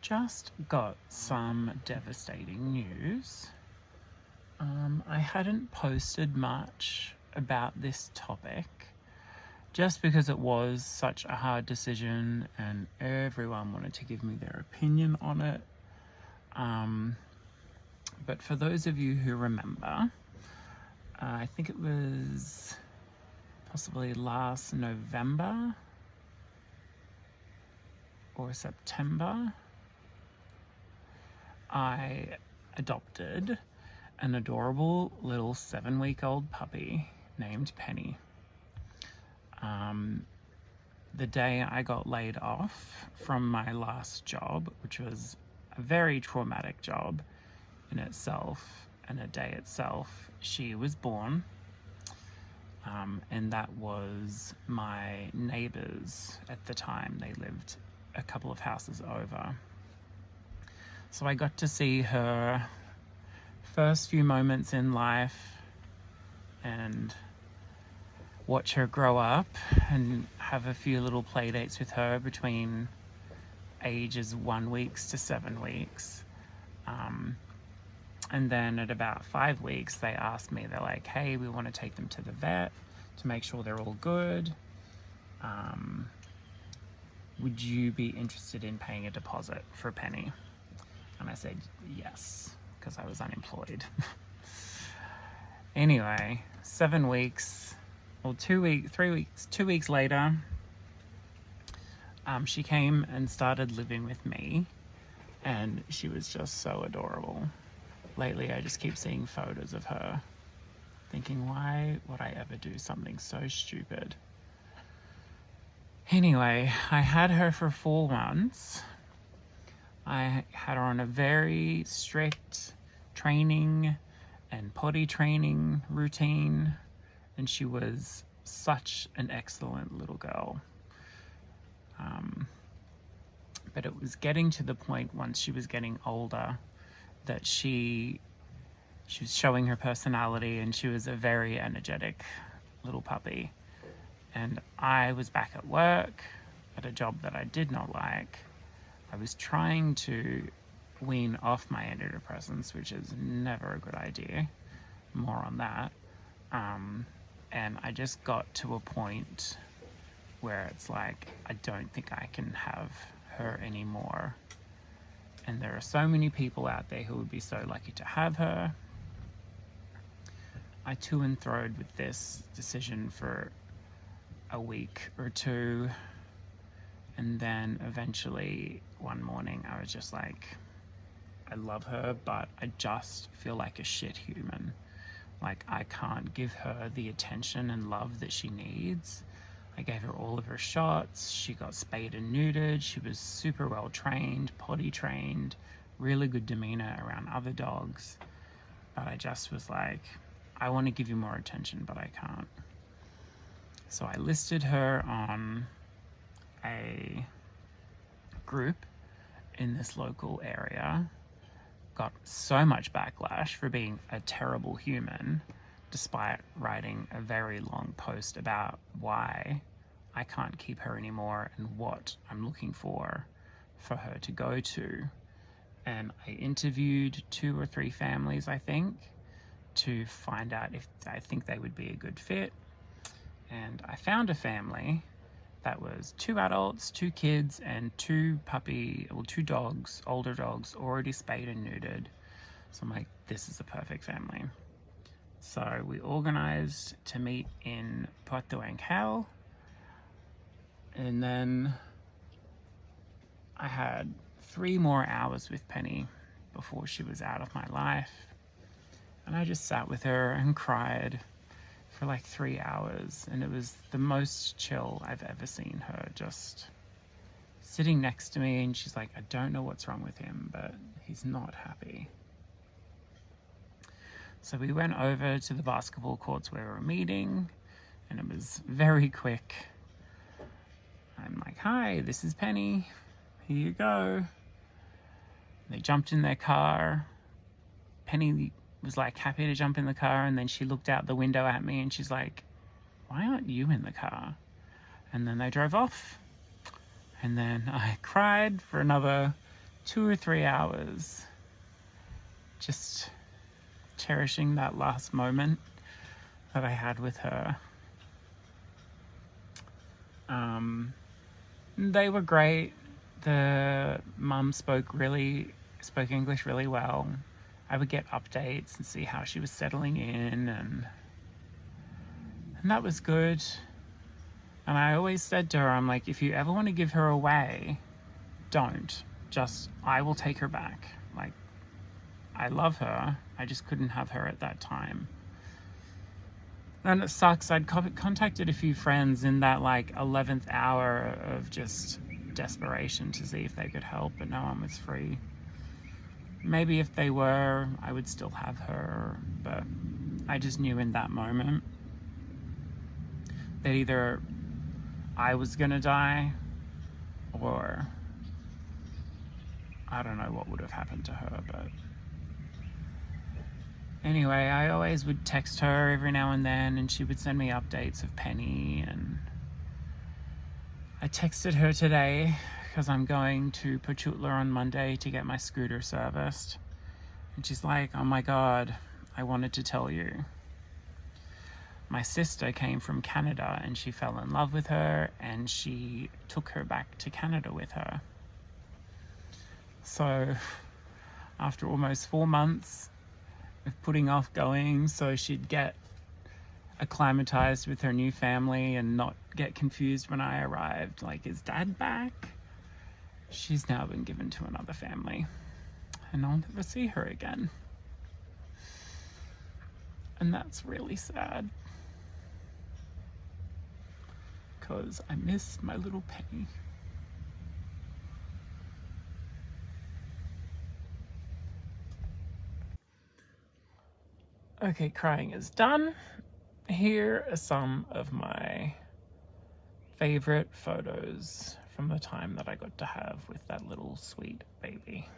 just got some devastating news. I hadn't posted much about this topic just because it was such a hard decision and everyone wanted to give me their opinion on it. But for those of you who remember, I think it was possibly last November or September, I adopted an adorable little 7-week-old puppy named Penny. The day I got laid off from my last job, which was a very traumatic job in itself and a day itself, she was born. And that was my neighbors at the time. They lived a couple of houses over. So I got to see her first few moments in life and watch her grow up and have a few little play dates with her between ages 1 week to 7 weeks. And then at about 5 weeks, they asked me, they're like, hey, we want to take them to the vet to make sure they're all good. Would you be interested in paying a deposit for Penny? And I said yes, because I was unemployed. Anyway, 7 weeks, or 2 weeks later, she came and started living with me, and she was just so adorable. Lately, I just keep seeing photos of her, thinking, why would I ever do something so stupid? Anyway, I had her for 4 months. I had her on a very strict training and potty training routine, and she was such an excellent little girl. But it was getting to the point once she was getting older that she was showing her personality, and she was a very energetic little puppy. And I was back at work at a job that I did not like. I was trying to wean off my antidepressants, which is never a good idea. More on that. And I just got to a point where it's like, I don't think I can have her anymore. And there are so many people out there who would be so lucky to have her. I to and froed with this decision for a week or two. And then eventually one morning I was just like, I love her, but I just feel like a shit human. Like, I can't give her the attention and love that she needs. I gave her all of her shots. She got spayed and neutered. She was super well trained, potty trained, really good demeanor around other dogs. But I just was like, I want to give you more attention, but I can't. So I listed her on a group in this local area. Got so much backlash for being a terrible human, despite writing a very long post about why I can't keep her anymore and what I'm looking for her to go to. And I interviewed 2 or 3 families, I think, to find out if I think they would be a good fit. And I found a family that was 2 adults, 2 kids, and 2 dogs, older dogs, already spayed and neutered. So I'm like, this is the perfect family. So we organized to meet in Puerto Angel, and then I had 3 more hours with Penny before she was out of my life. And I just sat with her and cried for like 3 hours, and it was the most chill I've ever seen her, just sitting next to me, and she's like, I don't know what's wrong with him, but he's not happy. So we went over to the basketball courts where we were meeting, and it was very quick. I'm like, hi, this is Penny, here you go. They jumped in their car. Penny was like happy to jump in the car, and then she looked out the window at me and she's like, why aren't you in the car? And then they drove off. And then I cried for another 2 or 3 hours just cherishing that last moment that I had with her. They were great. The mum spoke English really well. I would get updates and see how she was settling in, and that was good. And I always said to her, I'm like, if you ever want to give her away, don't. Just, I will take her back. Like, I love her. I just couldn't have her at that time. And it sucks. I'd contacted a few friends in that, like, 11th hour of just desperation to see if they could help, but no one was free. Maybe if they were, I would still have her, but I just knew in that moment that either I was gonna die or I don't know what would have happened to her. But anyway, I always would text her every now and then, and she would send me updates of Penny. And I texted her today because I'm going to Pachutla on Monday to get my scooter serviced. And she's like, oh my God, I wanted to tell you. My sister came from Canada and she fell in love with her and she took her back to Canada with her. So after almost 4 months of putting off going so she'd get acclimatized with her new family and not get confused when I arrived, like, is Dad back? She's now been given to another family and I'll never see her again. And that's really sad because I miss my little Penny. Okay, crying is done. Here are some of my favorite photos from the time that I got to have with that little sweet baby.